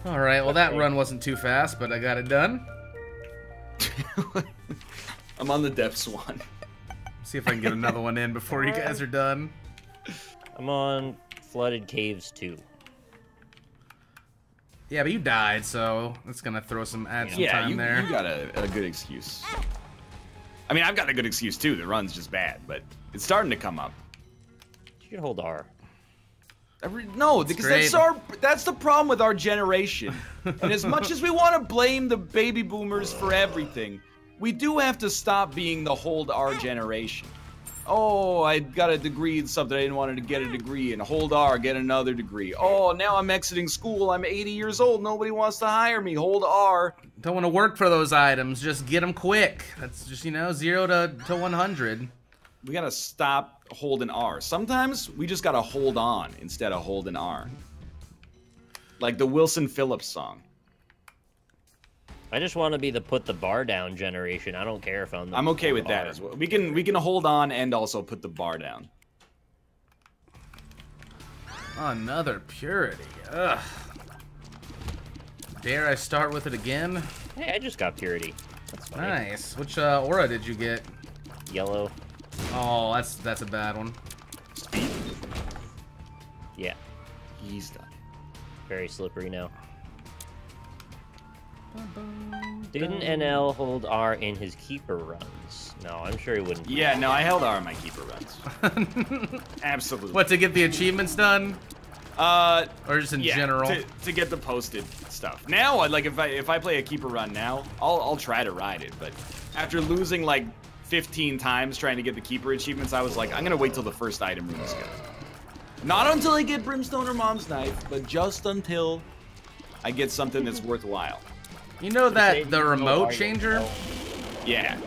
All right, well that run wasn't too fast, but I got it done. I'm on the depths one. See if I can get another one in before you guys are done. I'm on flooded caves too. Yeah, but you died, so that's gonna throw some time there. You got a good excuse. I mean, I've got a good excuse too. The run's just bad, but it's starting to come up. You can hold R. No, because that's the problem with our generation. And as much as we want to blame the baby boomers for everything, we do have to stop being the hold R generation. Oh, I got a degree in something I didn't want to get a degree in. Hold R, get another degree. Oh, now I'm exiting school. I'm 80 years old. Nobody wants to hire me. Hold R. Don't want to work for those items. Just get them quick. That's just, you know, 0 to 100. We gotta stop holding R. Sometimes we just gotta hold on instead of holding R. Like the Wilson Phillips song. I just want to be the put the bar down generation. I don't care if I'm okay with that as well. We can hold on and also put the bar down. Another purity. Ugh. Dare I start with it again? Hey, I just got purity. That's funny. Nice. Which aura did you get? Yellow. Oh, that's a bad one. Speed? Yeah. He's done. Very slippery now. Didn't NL hold R in his keeper runs? No, I'm sure he wouldn't. Yeah, no, I held R in my keeper runs. Absolutely. What, to get the achievements done? Or just in general? To get the posted stuff. Now, like if I play a keeper run now, I'll try to ride it. But after losing like 15 times trying to get the keeper achievements, I was like, I'm gonna wait till the first item room is good. Not until I get Brimstone or Mom's Knife, but just until I get something that's worthwhile. You know that the remote changer? Yeah.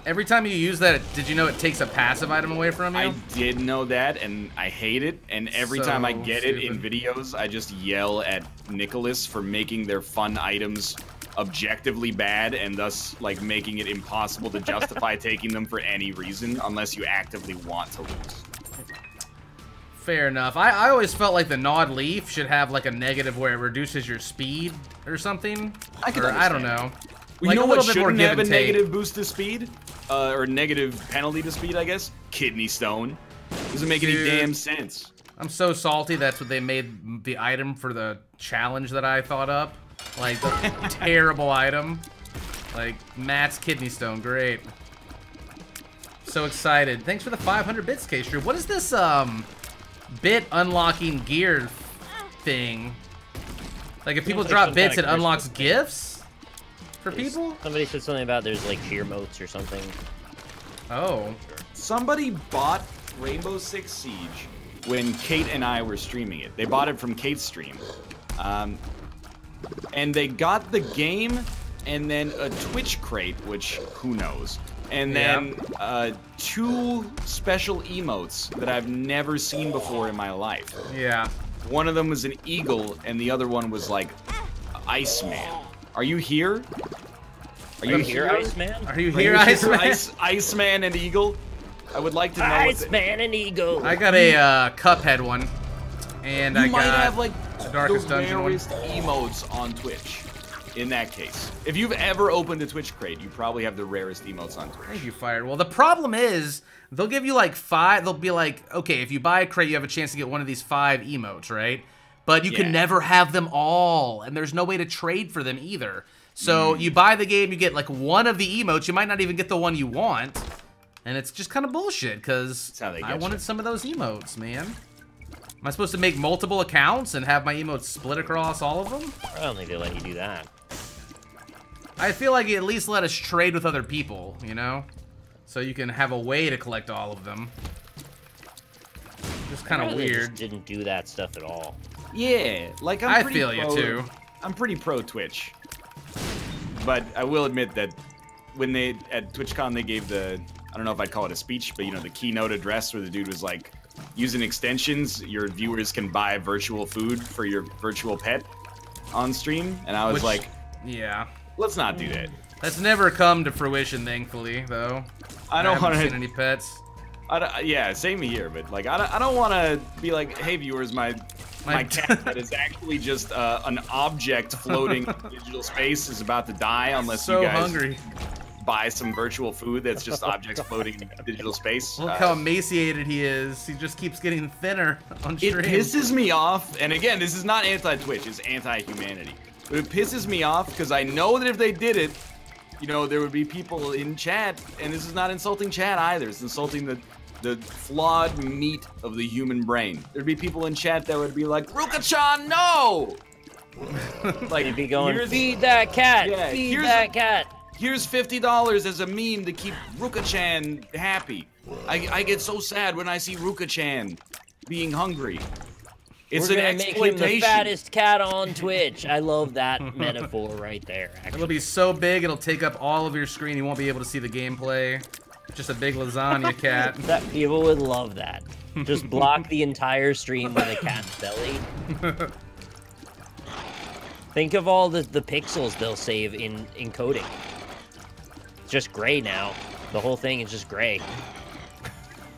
Every time you use that, did you know it takes a passive item away from you? I did know that, and I hate it. And every time I get it in videos, I just yell at Nicholas for making their fun items objectively bad, and thus like making it impossible to justify taking them for any reason unless you actively want to lose. Fair enough. I always felt like the Gnawed Leaf should have like a negative where it reduces your speed or something. I don't know. Well, like you know a little what bit more shouldn't give have a and take. negative boost to speed? Or negative penalty to speed, I guess? Kidney Stone. Doesn't make any damn sense. I'm so salty that's what they made the item for the challenge that I thought up. Like, the terrible item. Like, Matt's Kidney Stone, great. So excited. Thanks for the 500 bits, K-Strew. What is this, bit unlocking gear thing? Like, if people drop bits, it unlocks gifts for people? Somebody said something about there's, like, cheer motes or something. Oh. Somebody bought Rainbow Six Siege when Kate and I were streaming it. They bought it from Kate's stream. And they got the game and then a Twitch crate, which who knows. And then 2 special emotes that I've never seen before in my life. Yeah. One of them was an eagle and the other one was like Iceman. Are you here? Are you here, Iceman? Are you here, Iceman? Iceman and eagle? I would like to know. Iceman and eagle. I got a Cuphead one. And I might got have like the Darkest Dungeon one. Emotes on Twitch. In that case, if you've ever opened a Twitch crate, you probably have the rarest emotes on Twitch. Thank you, Fired. Well, the problem is they'll give you like 5. They'll be like, okay, if you buy a crate, you have a chance to get one of these 5 emotes, right? But you can never have them all, and there's no way to trade for them either. So you buy the game, you get like one of the emotes. You might not even get the one you want, and it's just kind of bullshit because I wanted some of those emotes, man. Am I supposed to make multiple accounts and have my emotes split across all of them? I don't think they let you do that. I feel like you at least let us trade with other people, you know? So you can have a way to collect all of them. Just kind of weird. Just didn't do that stuff at all. Yeah, like I feel you too. I'm pretty pro Twitch. But I will admit that when they, at TwitchCon, they gave the, I don't know if I'd call it a speech, but you know, the keynote address where the dude was like, using extensions, your viewers can buy virtual food for your virtual pet on stream. And I was like, yeah, let's not do that. That's never come to fruition, thankfully, though. I don't want to seen any pets. Yeah, same here, but like I don't want to be like, hey viewers, my My cat that is actually just an object floating in digital space is about to die unless you guys hungry. Buy some virtual food that's just objects floating in digital space. Look how emaciated he is. He just keeps getting thinner on stream. It pisses me off, and again, this is not anti-Twitch, it's anti-humanity. But it pisses me off because I know that if they did it, you know, there would be people in chat, and this is not insulting chat either. It's insulting the flawed meat of the human brain. There'd be people in chat that would be like, Ruka-chan, no! Like, you'd be going, feed that cat, yeah, feed that cat. Here's $50 as a meme to keep Ruka-chan happy. I get so sad when I see Ruka-chan being hungry. It's We're an gonna make exploitation. him the fattest cat on Twitch. I love that metaphor right there, actually. It'll be so big, it'll take up all of your screen. You won't be able to see the gameplay. Just a big lasagna cat. That people would love that. Just block the entire stream with a cat's belly. Think of all the pixels they'll save in encoding. It's just gray now. The whole thing is just gray.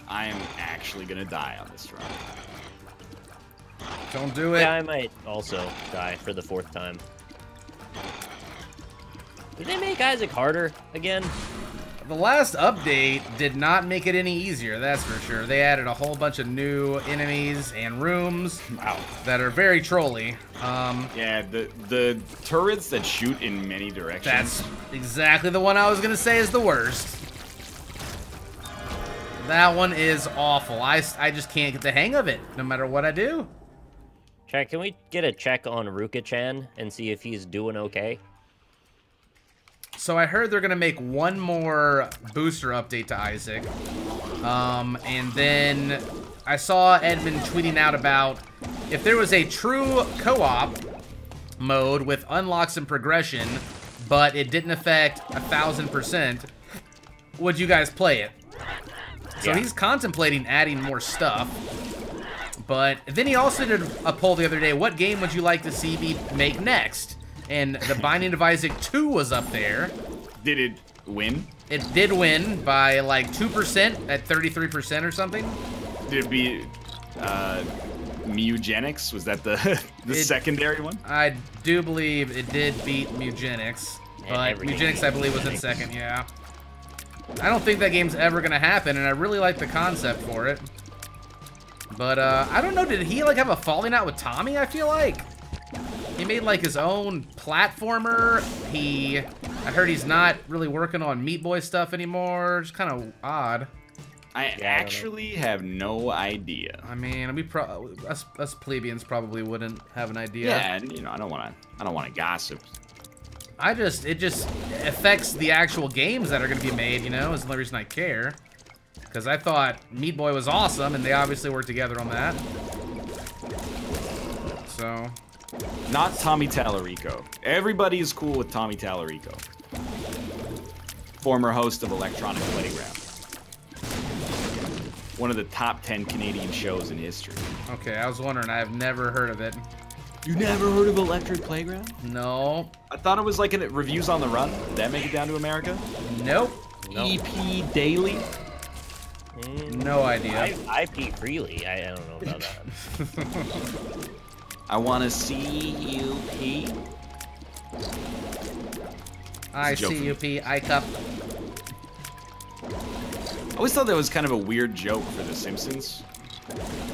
I am actually gonna die on this run. Don't do it. Yeah, I might also die for the 4th time. Did they make Isaac harder again? The last update did not make it any easier, that's for sure. They added a whole bunch of new enemies and rooms that are very trolly. Yeah, the turrets that shoot in many directions. That's exactly the one I was gonna say is the worst. That one is awful. I just can't get the hang of it, no matter what I do. Chat, can we get a check on Ruka-chan and see if he's doing okay? So I heard they're gonna make one more booster update to Isaac. And then I saw Edmund tweeting out about if there was a true co-op mode with unlocks and progression, but it didn't affect 1000%, would you guys play it? So Yeah. he's contemplating adding more stuff. But then he also did a poll the other day, what game would you like to see me make next? And The Binding of Isaac 2 was up there. Did it win? It did win by like 2% at 33% or something. Did it be Mugenics? Was that the secondary one? I do believe it did beat Mugenics. But Mugenics, I believe, was in second, yeah. I don't think that game's ever going to happen, and I really like the concept for it. But, I don't know, did he, like, have a falling out with Tommy, I feel like? He made, like, his own platformer. I heard he's not really working on Meat Boy stuff anymore. Just kind of odd. I actually have no idea. I mean, us plebeians probably wouldn't have an idea. Yeah, and, you know, I don't want to gossip. It just affects the actual games that are going to be made, you know, is the only reason I care. Because I thought Meat Boy was awesome, and they obviously worked together on that. So... Not Tommy Tallarico. Everybody is cool with Tommy Tallarico. Former host of Electronic Playground. One of the top 10 Canadian shows in history. Okay, I was wondering. I have never heard of it. You never heard of Electric Playground? No. I thought it was like Reviews on the Run. Did that make it down to America? Nope. EP Daily? No idea. I pee freely. I don't know about that. I want to see you pee. I see you pee. I cup. I always thought that was kind of a weird joke for The Simpsons.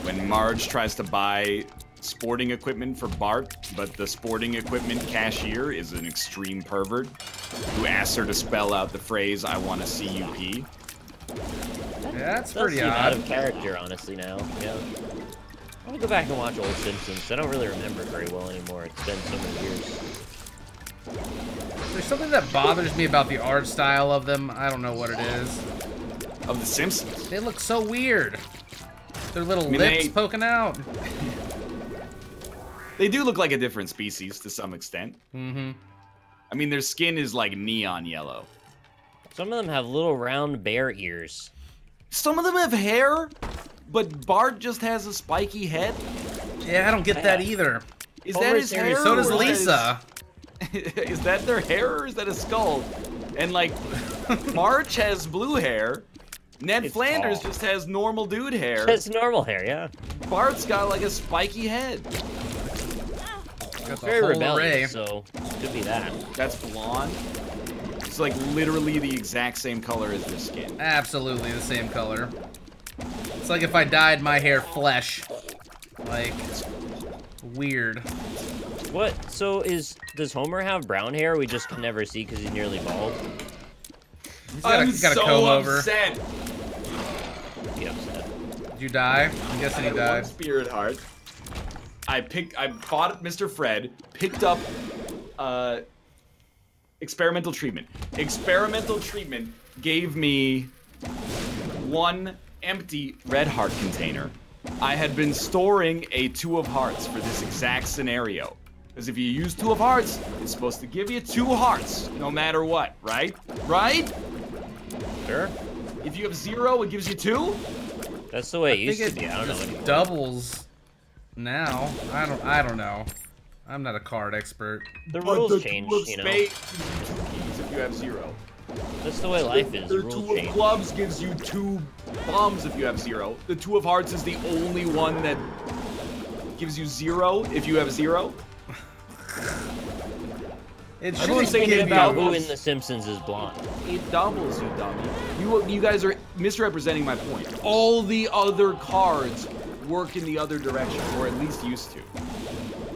When Marge tries to buy sporting equipment for Bart, but the sporting equipment cashier is an extreme pervert who asks her to spell out the phrase, I want to see you pee. Yeah, that's Does pretty seem odd. out of character, honestly, now. Yeah. I'm gonna go back and watch old Simpsons. I don't really remember it very well anymore. It's been so many years. There's something that bothers me about the art style of them. I don't know what it is. Of The Simpsons? They look so weird. Their little lips poking out. They do look like a different species to some extent. Mm-hmm. I mean, their skin is like neon yellow. Some of them have little round bear ears. Some of them have hair, but Bart just has a spiky head. Yeah, I don't get that either. Is that his hair? So does or Lisa. Is that their hair or is that a skull? And like, Marge has blue hair, Ned Flanders just has normal dude hair. Just normal hair, yeah. Bart's got like a spiky head. It's very rebellious, so could be that. That's blonde. It's like literally the exact same color as their skin. Absolutely the same color. It's like if I dyed my hair flesh. Like, weird. What? So does Homer have brown hair? We just can never see because he's nearly bald. He's got a comb over. Upset. Be upset. Did you die? I'm guessing you died. One spirit heart. I bought Mr. Fred, picked up experimental treatment. Experimental treatment gave me one empty red heart container. I had been storing a 2 of hearts for this exact scenario. Because if you use 2 of hearts, it's supposed to give you 2 hearts, no matter what, right? Right? Sure. If you have 0, it gives you 2? That's the way it used to be. I don't know anymore. Doubles now. I don't know. I'm not a card expert. The rules change, you know. Spade gives you 2 keys if you have 0. That's the way life is. The Rules 2 change. of clubs gives you 2 bombs if you have 0. The 2 of hearts is the only one that gives you 0 if you have 0. It I was thinking about who in The Simpsons is blonde. It doubles, you dummy. You guys are misrepresenting my point. All the other cards work in the other direction, or at least used to.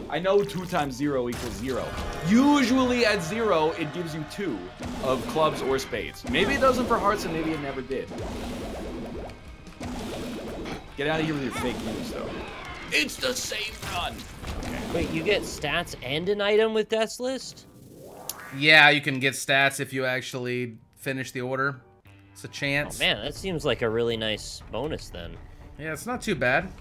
I know 2 times 0 equals 0. Usually at 0, it gives you 2 of clubs or spades. Maybe it doesn't for hearts, and maybe it never did. Get out of here with your fake news, though. It's the same run. Okay. Wait, you get stats and an item with Death's List? Yeah, you can get stats if you actually finish the order. It's a chance. Oh man, that seems like a really nice bonus then. Yeah, it's not too bad.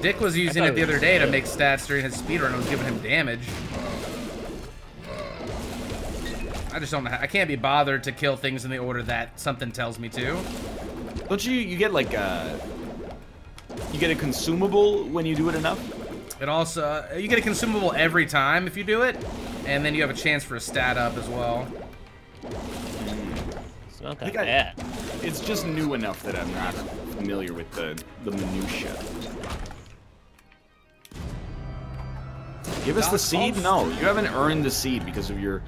Dick was using it the other day to make stats during his speedrun. It was giving him damage. I just don't know. I can't be bothered to kill things in the order that something tells me to. Don't you get like you get a consumable when you do it enough? It also, you get a consumable every time if you do it, and then you have a chance for a stat up as well. It's not that bad. It's just new enough that I'm not familiar with the minutia. Give us the seed? No, you haven't earned the seed because of your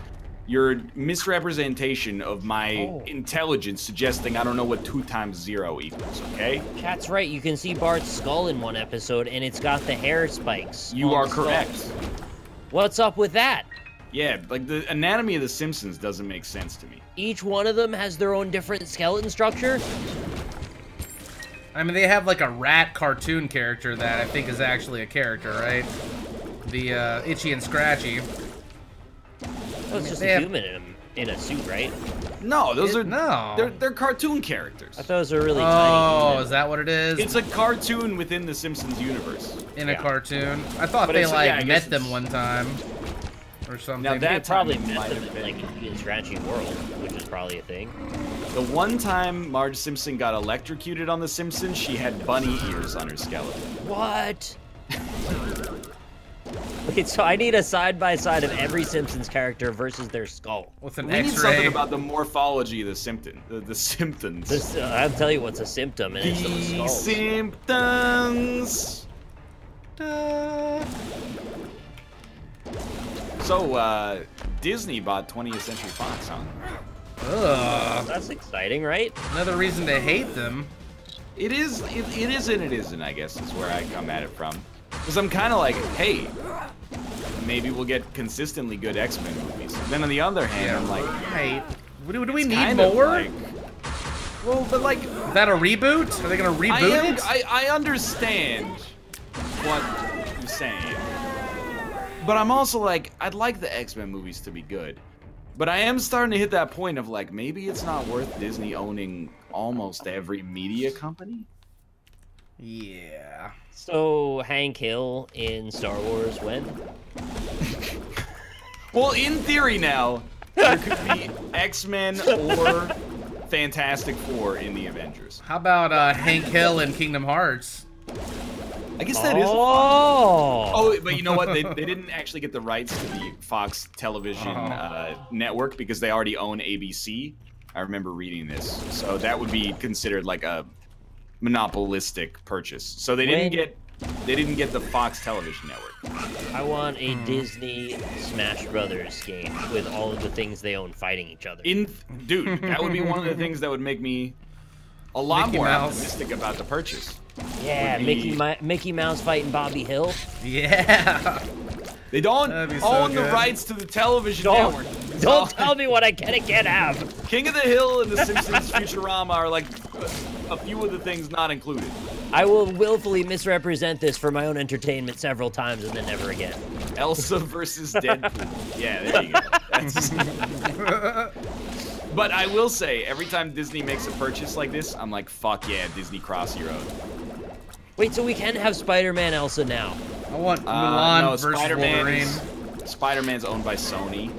misrepresentation of my intelligence suggesting I don't know what 2 times 0 equals, okay? Cat's right, you can see Bart's skull in one episode, and it's got the hair spikes. You are correct. What's up with that? Yeah, like the anatomy of the Simpsons doesn't make sense to me. Each one of them has their own different skeleton structure? I mean, they have like a rat cartoon character that I think is actually a character, right? The Itchy and Scratchy. Oh, it's just a human in a suit, right? No, those are no. They're cartoon characters. I thought those were really tiny. Oh, is that what it is? It's a cartoon within the Simpsons universe. In a cartoon. I thought they like met them one time or something. Now that probably met them in like in Scratchy World, which is probably a thing. The one time Marge Simpson got electrocuted on The Simpsons, she had bunny ears on her skeleton. What? Wait, so I need a side-by-side of every Simpsons character versus their skull. With an X-ray. We need X-ray. something about the morphology of the symptoms. I'll tell you what's a symptom, and it's those skulls. Symptoms. So, Disney bought 20th Century Fox, huh? Ugh. That's exciting, right? Another reason to hate them. It is and it isn't, I guess, is where I come at it from. Because I'm kind of like, hey, maybe we'll get consistently good X-Men movies. Then on the other hand, I'm like, hey, do we need more? Like, well, but like, is that a reboot? Are they gonna reboot it? I understand what you're saying, but I'm also like, I'd like the X-Men movies to be good. But I am starting to hit that point of like, maybe it's not worth Disney owning almost every media company. Yeah. So, Hank Hill in Star Wars when? Well, in theory now, there could be X-Men or Fantastic Four in the Avengers. How about Hank Hill in Kingdom Hearts? I guess that is. Oh, but you know what? They didn't actually get the rights to the Fox television network because they already own ABC. I remember reading this. So that would be considered like a monopolistic purchase. So they didn't get the Fox Television Network. I want a Disney Smash Brothers game with all of the things they own fighting each other. Dude, that would be one of the things that would make me a lot more optimistic about the purchase. Yeah, Mickey Mouse fighting Bobby Hill. Yeah. They don't own the rights to the television network. Don't tell me what I can and can't have. King of the Hill and the Simpsons Futurama are like a few of the things not included. I will willfully misrepresent this for my own entertainment several times and then never again. Elsa versus Deadpool. Yeah, there you go. But I will say, every time Disney makes a purchase like this, I'm like, fuck yeah, Disney cross your own. Wait, so we can have Spider-Man Elsa now? I want Mulan versus Wolverine. Spider-Man's owned by Sony.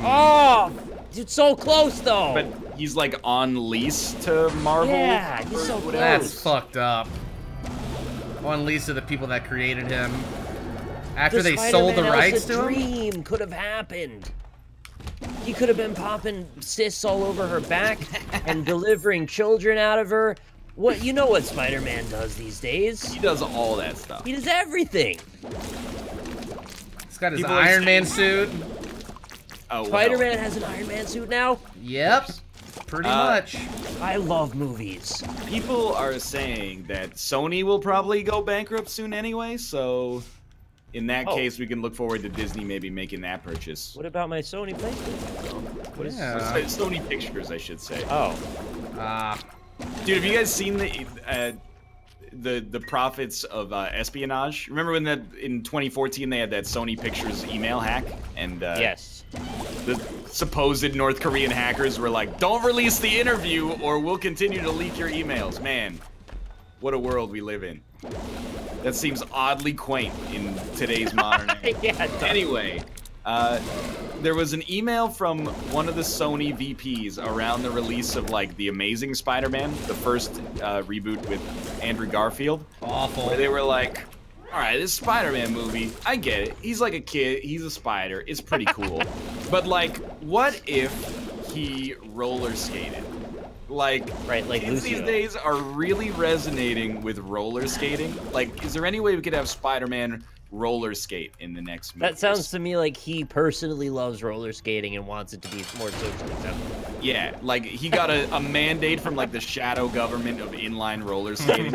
Oh, it's so close though. But he's like on lease to Marvel. Yeah, he's so close. That's fucked up. On lease to the people that created him. After they sold the rights to him? Dream could have happened. He could have been popping cysts all over her back and delivering children out of her. What, you know what Spider-Man does these days? He does all that stuff. He does everything. He's got his Iron Man suit. Oh, Spider-Man has an Iron Man suit now? Yep. Pretty much. I love movies. People are saying that Sony will probably go bankrupt soon anyway, so in that case, we can look forward to Disney maybe making that purchase. What about my Sony PlayStation? What is Sony Pictures, I should say. Oh. Dude, have you guys seen the profits of espionage? Remember when in 2014 they had that Sony Pictures email hack? And yes. The supposed North Korean hackers were like, don't release the interview or we'll continue to leak your emails. Man, what a world we live in. That seems oddly quaint in today's modern era. Yeah, anyway, there was an email from one of the Sony VPs around the release of like The Amazing Spider-Man, the first reboot with Andrew Garfield. Awful. Where they were like, all right, this Spider-Man movie, I get it. He's like a kid, he's a spider, it's pretty cool. But like, what if he roller skated? Like, like kids these days are really resonating with roller skating. Like, is there any way we could have Spider-Man roller skate in the next movie? That sounds to me like he personally loves roller skating and wants it to be more socially acceptable. Yeah, like he got a mandate from like the shadow government of inline roller skating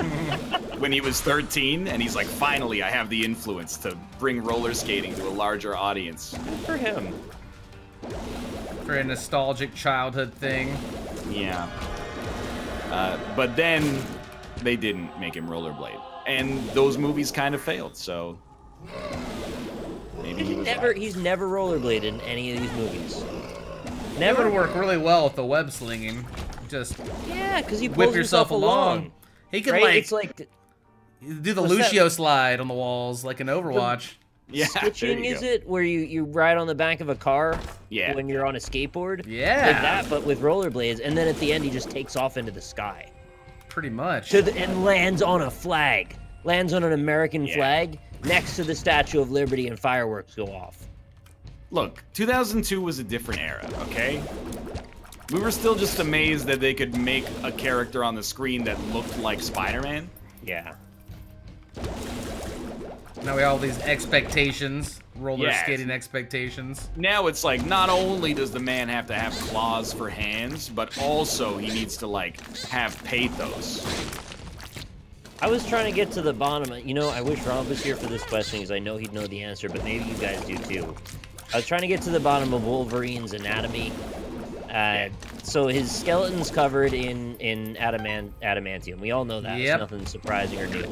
when he was 13, and he's like, finally, I have the influence to bring roller skating to a larger audience. Good for him. For a nostalgic childhood thing. Yeah. But then they didn't make him rollerblade, and those movies kind of failed. So maybe he's never rollerbladed in any of these movies. Never would work really well with the web slinging. Just because he whip yourself along. He could it's like do the Lucio slide on the walls like in Overwatch. Yeah, Stitching is it where you ride on the back of a car when you're on a skateboard? Yeah. Like that, but with rollerblades, and then at the end he just takes off into the sky. Pretty much. And lands on a flag. Lands on an American flag next to the Statue of Liberty, and fireworks go off. Look, 2002 was a different era, okay? We were still just amazed that they could make a character on the screen that looked like Spider-Man. Yeah. Now we have all these expectations, roller skating expectations. Now it's like, not only does the man have to have claws for hands, but also he needs to, like, have pathos. I was trying to get to the bottom. You know, I wish Rob was here for this question because I know he'd know the answer, but maybe you guys do too. I was trying to get to the bottom of Wolverine's anatomy. So his skeleton's covered in adamantium. We all know that. It's nothing surprising or new.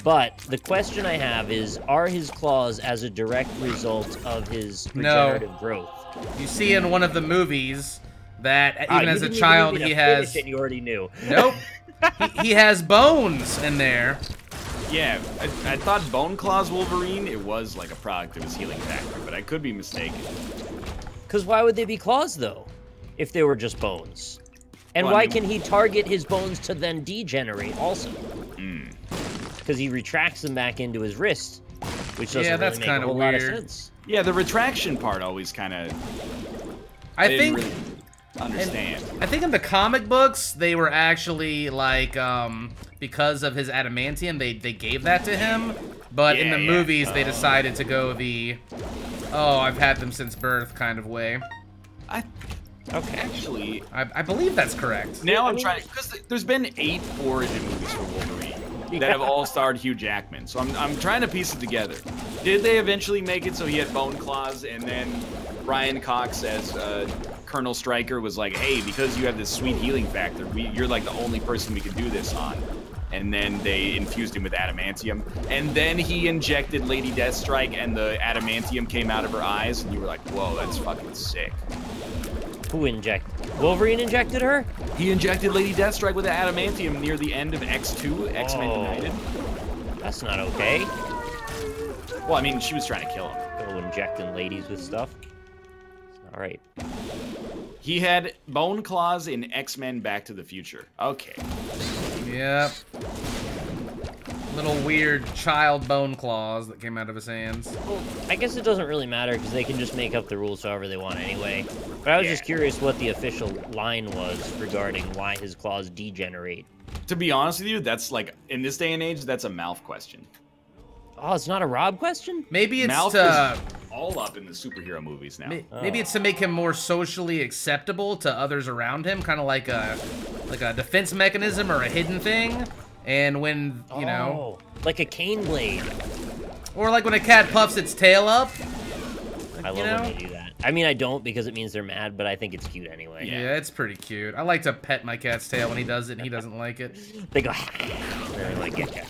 But the question I have is, are his claws as a direct result of his regenerative growth? You see in one of the movies that even as a child he has... You already knew. Nope. he has bones in there. Yeah, I thought Bone Claws Wolverine, it was like a product of his healing factor, but I could be mistaken. Because why would they be claws, though, if they were just bones? And why can he target his bones to then degenerate also? Because he retracts them back into his wrist, which doesn't really make a whole lot of sense. Yeah, the retraction part always kind of... I think understand. And I think in the comic books, they were actually, like, because of his adamantium, they gave that to him. But in the movies, they decided to go the, oh, I've had them since birth kind of way. Okay. Actually, I believe that's correct. Now I'm trying, because there's been 8 origin movies for Wolverine that have all starred Hugh Jackman. So I'm trying to piece it together. Did they eventually make it so he had bone claws, and then Brian Cox as Colonel Stryker was like, hey, because you have this sweet healing factor, you're like the only person we can do this on. And then they infused him with adamantium. And then he injected Lady Deathstrike, and the adamantium came out of her eyes, and you were like, whoa, that's fucking sick. Who injected? Wolverine injected her? He injected Lady Deathstrike with the adamantium near the end of X2, X-Men United. That's not okay. Well, I mean, she was trying to kill him. Go injecting ladies with stuff. All right. He had bone claws in X-Men Back to the Future. Okay. Yep. Little weird child bone claws that came out of his hands. Well, I guess it doesn't really matter because they can just make up the rules however they want anyway. But I was just curious what the official line was regarding why his claws degenerate. To be honest with you, that's like, in this day and age, that's a mouth question. Oh, it's not a Rob question? Maybe it's mouth to... is all up in the superhero movies now. Maybe it's to make him more socially acceptable to others around him, kind of like a defense mechanism or a hidden thing. And when, you know... like a cane blade. Or like when a cat puffs its tail up. I love when they do that. I mean, I don't because it means they're mad, but I think it's cute anyway. Yeah, it's pretty cute. I like to pet my cat's tail when he does it and he doesn't like it. They go, and they're like, get ya.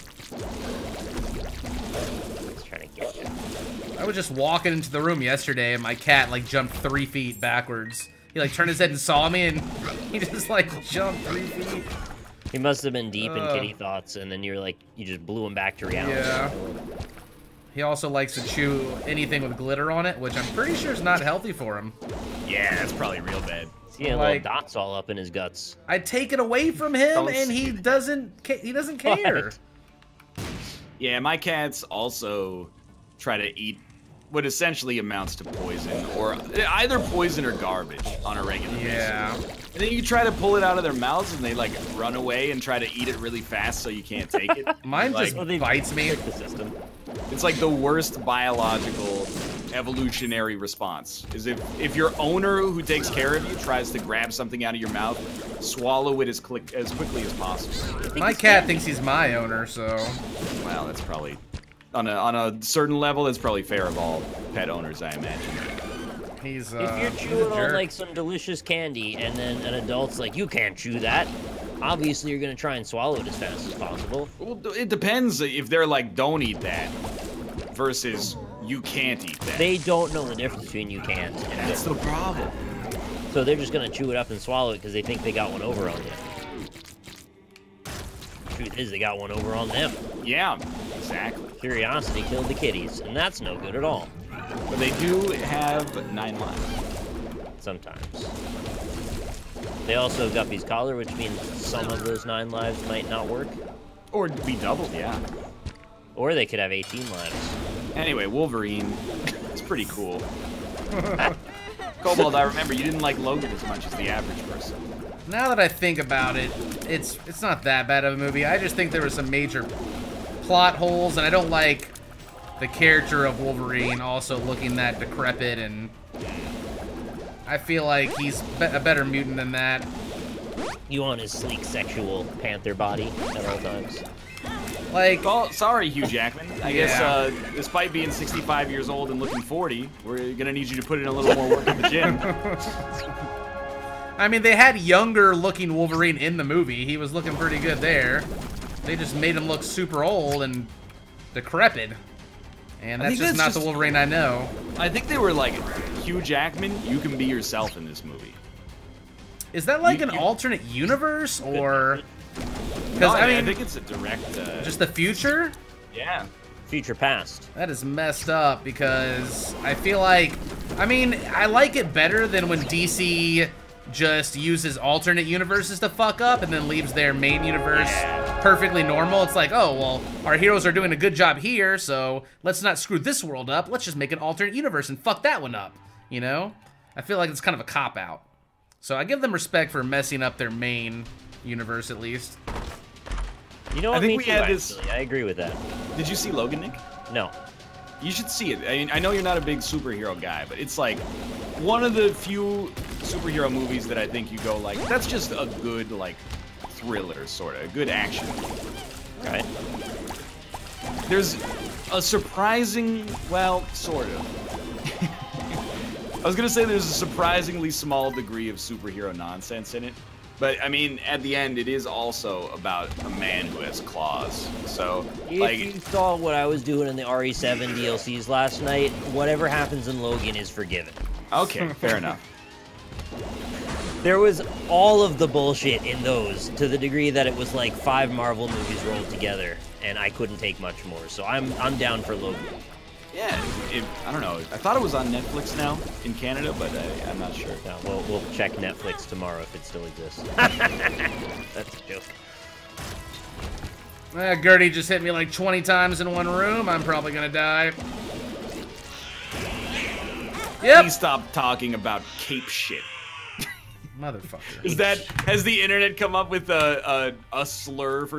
He's trying to get ya. I was just walking into the room yesterday and my cat like jumped 3 feet backwards. He like turned his head and saw me and he just like jumped 3 feet. He must have been deep in kitty thoughts, and then you're like, you just blew him back to reality. Yeah. He also likes to chew anything with glitter on it, which I'm pretty sure is not healthy for him. Yeah, that's probably real bad. He had little dots all up in his guts. I take it away from him, and he doesn't care. What? Yeah, my cats also try to eat what essentially amounts to poison, or either poison or garbage on a regular basis. And then you try to pull it out of their mouths, and they like run away and try to eat it really fast so you can't take it. Mine like, just bites me. The system. It's like the worst biological evolutionary response. Is if your owner who takes care of you tries to grab something out of your mouth, swallow it as quickly as possible. My cat thinks he's my owner, so... Well, that's probably... On a certain level, that's probably fair of all pet owners, I imagine. He's, if you're chewing on like some delicious candy and then an adult's like, you can't chew that, obviously you're gonna try and swallow it as fast as possible. Well, it depends if they're like, don't eat that, versus you can't eat that. They don't know the difference between you can't and that's the problem. So they're just gonna chew it up and swallow it because they think they got one over on you. Truth is, they got one over on them. Yeah, exactly. Curiosity killed the kitties, and that's no good at all. But they do have 9 lives. Sometimes. They also have Guppy's collar, which means some of those 9 lives might not work. Or be doubled, yeah. Or they could have 18 lives. Anyway, Wolverine, it's pretty cool. Cobalt, I remember you didn't like Logan as much as the average person. Now that I think about it, it's not that bad of a movie. I just think there were some major plot holes, and I don't like the character of Wolverine also looking that decrepit, and I feel like he's a better mutant than that. You want his sleek, sexual panther body at all times. Like, well, sorry, Hugh Jackman. I guess, despite being 65 years old and looking 40, we're gonna need you to put in a little more work at the gym. I mean, they had younger-looking Wolverine in the movie. He was looking pretty good there. They just made him look super old and decrepit. And that's just not the Wolverine I know. I think they were like, Hugh Jackman, you can be yourself in this movie. Is that like an alternate universe, or... Because I mean, I think it's a direct... just the future? Yeah. Future past. That is messed up, because I feel like... I mean, I like it better than when DC just uses alternate universes to fuck up and then leaves their main universe perfectly normal. It's like, oh, well, our heroes are doing a good job here, so let's not screw this world up. Let's just make an alternate universe and fuck that one up, you know? I feel like it's kind of a cop-out. So I give them respect for messing up their main universe, at least. You know what? I think we had this. I agree with that. Did you see Logan, Nick? No. You should see it. I mean, I know you're not a big superhero guy, but it's like one of the few superhero movies that I think you go like, that's just a good like thriller, sort of a good action. Right. There's a surprising, well, sort of. I was gonna say there's a surprisingly small degree of superhero nonsense in it, but I mean, at the end, it is also about a man who has claws. So, if you saw what I was doing in the RE7 DLCs last night, whatever happens in Logan is forgiven. Okay, fair enough. There was all of the bullshit in those, to the degree that it was like 5 Marvel movies rolled together, and I couldn't take much more. So I'm down for Logan. Yeah, I don't know. I thought it was on Netflix now in Canada, but I'm not sure. No, we'll check Netflix tomorrow if it still exists. That's a joke. Gertie just hit me like 20 times in one room. I'm probably gonna die. Yep. Please stop talking about cape shit. Motherfucker. Has the internet come up with a slur for